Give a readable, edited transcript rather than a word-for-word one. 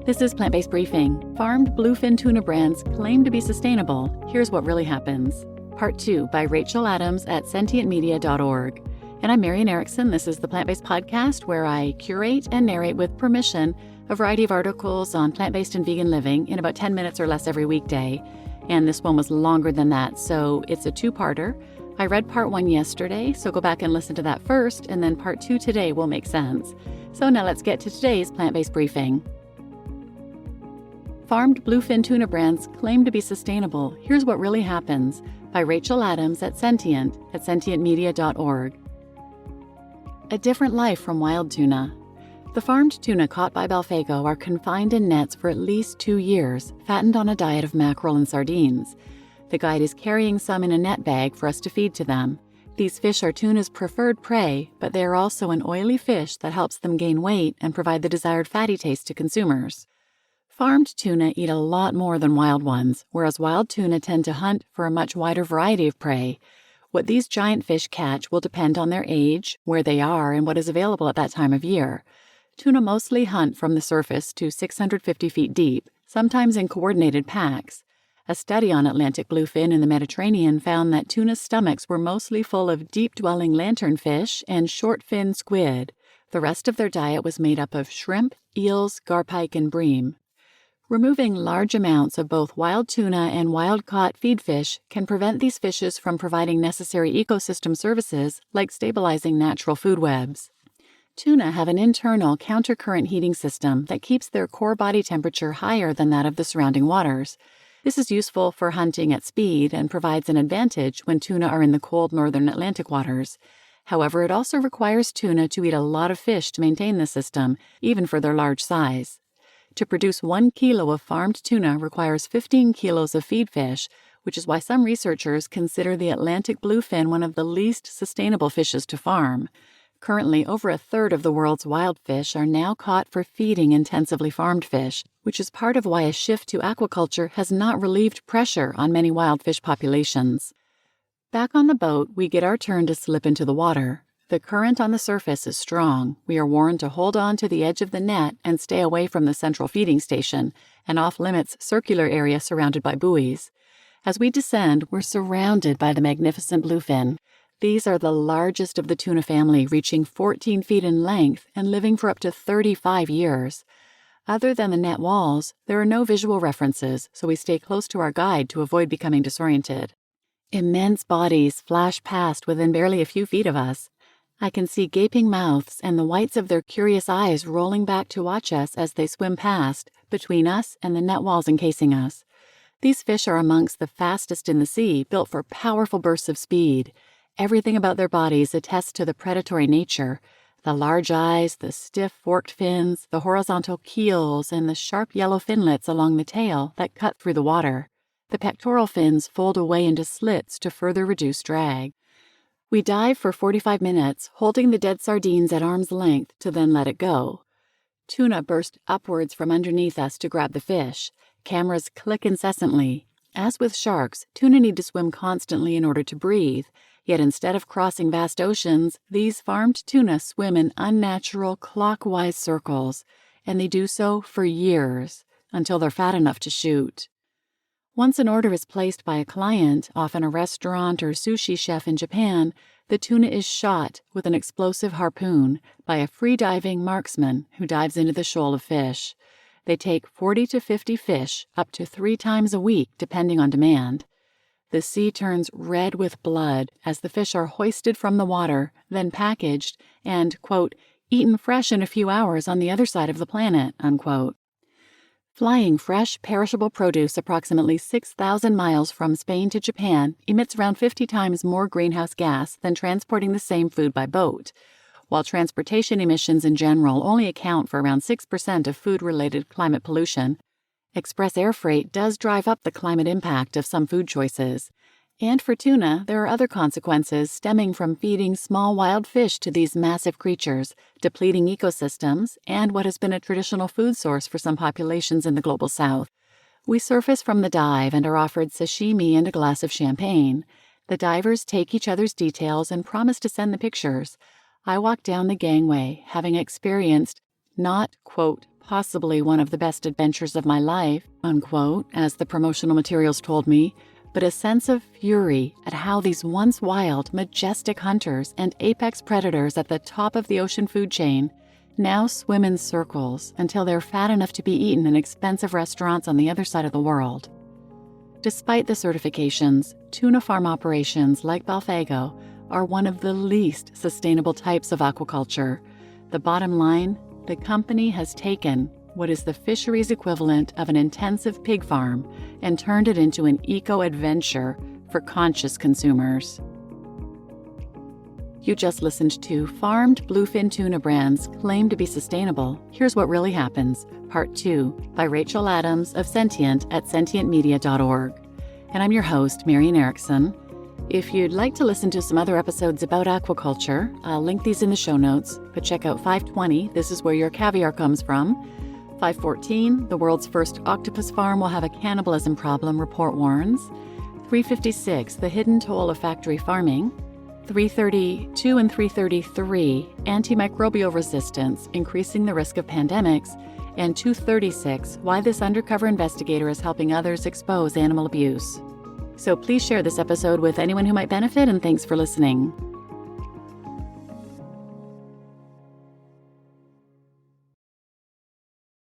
This is Plant-Based Briefing. Farmed bluefin tuna brands claim to be sustainable. Here's what really happens. Part 2 by Rachel Adams at sentientmedia.org. And I'm Marian Erickson. This is the Plant-Based Podcast where I curate and narrate with permission a variety of articles on plant-based and vegan living in about 10 minutes or less every weekday. And this one was longer than that, so it's a two-parter. I read part 1 yesterday, so go back and listen to that first, and then part 2 today will make sense. So now let's get to today's Plant-Based Briefing. Farmed bluefin tuna brands claim to be sustainable. Here's what really happens by Rachel Adams at sentientmedia.org. A different life from wild tuna. The farmed tuna caught by Balfago are confined in nets for at least 2 years, fattened on a diet of mackerel and sardines. The guide is carrying some in a net bag for us to feed to them. These fish are tuna's preferred prey, but they are also an oily fish that helps them gain weight and provide the desired fatty taste to consumers. Farmed tuna eat a lot more than wild ones, whereas wild tuna tend to hunt for a much wider variety of prey. What these giant fish catch will depend on their age, where they are, and what is available at that time of year. Tuna mostly hunt from the surface to 650 feet deep, sometimes in coordinated packs. A study on Atlantic bluefin in the Mediterranean found that tuna's stomachs were mostly full of deep-dwelling lanternfish and short-fin squid. The rest of their diet was made up of shrimp, eels, garpike, and bream. Removing large amounts of both wild tuna and wild-caught feed fish can prevent these fishes from providing necessary ecosystem services like stabilizing natural food webs. Tuna have an internal countercurrent heating system that keeps their core body temperature higher than that of the surrounding waters. This is useful for hunting at speed and provides an advantage when tuna are in the cold northern Atlantic waters. However, it also requires tuna to eat a lot of fish to maintain the system, even for their large size. To produce 1 kilo of farmed tuna requires 15 kilos of feed fish, which is why some researchers consider the Atlantic bluefin one of the least sustainable fishes to farm. Currently, over a third of the world's wild fish are now caught for feeding intensively farmed fish, which is part of why a shift to aquaculture has not relieved pressure on many wild fish populations. Back on the boat, we get our turn to slip into the water. The current on the surface is strong. We are warned to hold on to the edge of the net and stay away from the central feeding station, an off-limits circular area surrounded by buoys. As we descend, we're surrounded by the magnificent bluefin. These are the largest of the tuna family, reaching 14 feet in length and living for up to 35 years. Other than the net walls, there are no visual references, so we stay close to our guide to avoid becoming disoriented. Immense bodies flash past within barely a few feet of us. I can see gaping mouths and the whites of their curious eyes rolling back to watch us as they swim past, between us and the net walls encasing us. These fish are amongst the fastest in the sea, built for powerful bursts of speed. Everything about their bodies attests to the predatory nature. The large eyes, the stiff forked fins, the horizontal keels, and the sharp yellow finlets along the tail that cut through the water. The pectoral fins fold away into slits to further reduce drag. We dive for 45 minutes, holding the dead sardines at arm's length to then let it go. Tuna burst upwards from underneath us to grab the fish. Cameras click incessantly. As with sharks, tuna need to swim constantly in order to breathe. Yet instead of crossing vast oceans, these farmed tuna swim in unnatural clockwise circles, and they do so for years, until they're fat enough to shoot. Once an order is placed by a client, often a restaurant or sushi chef in Japan, the tuna is shot with an explosive harpoon by a free-diving marksman who dives into the shoal of fish. They take 40 to 50 fish up to 3 times a week, depending on demand. The sea turns red with blood as the fish are hoisted from the water, then packaged, and, quote, eaten fresh in a few hours on the other side of the planet, unquote. Flying fresh, perishable produce approximately 6,000 miles from Spain to Japan emits around 50 times more greenhouse gas than transporting the same food by boat. While transportation emissions in general only account for around 6% of food-related climate pollution, express air freight does drive up the climate impact of some food choices. And for tuna, there are other consequences stemming from feeding small wild fish to these massive creatures, depleting ecosystems, and what has been a traditional food source for some populations in the global south. We surface from the dive and are offered sashimi and a glass of champagne. The divers take each other's details and promise to send the pictures. I walk down the gangway, having experienced not, quote, possibly one of the best adventures of my life, unquote, as the promotional materials told me, but a sense of fury at how these once wild, majestic hunters and apex predators at the top of the ocean food chain now swim in circles until they're fat enough to be eaten in expensive restaurants on the other side of the world. Despite the certifications, tuna farm operations like Balfago are one of the least sustainable types of aquaculture. The bottom line, the company has taken what is the fisheries equivalent of an intensive pig farm and turned it into an eco-adventure for conscious consumers. You just listened to Farmed Bluefin Tuna Brands Claim to be Sustainable. Here's What Really Happens, Part 2, by Rachel Adams of Sentient at sentientmedia.org. And I'm your host, Marian Erickson. If you'd like to listen to some other episodes about aquaculture, I'll link these in the show notes, but check out 520, This Is Where Your Caviar Comes From. 514, The World's First Octopus Farm Will Have a Cannibalism Problem, Report Warns. 356, The Hidden Toll of Factory Farming. 332 and 333, Antimicrobial Resistance, Increasing the Risk of Pandemics. And 236, Why This Undercover Investigator is Helping Others Expose Animal Abuse. So please share this episode with anyone who might benefit, and thanks for listening.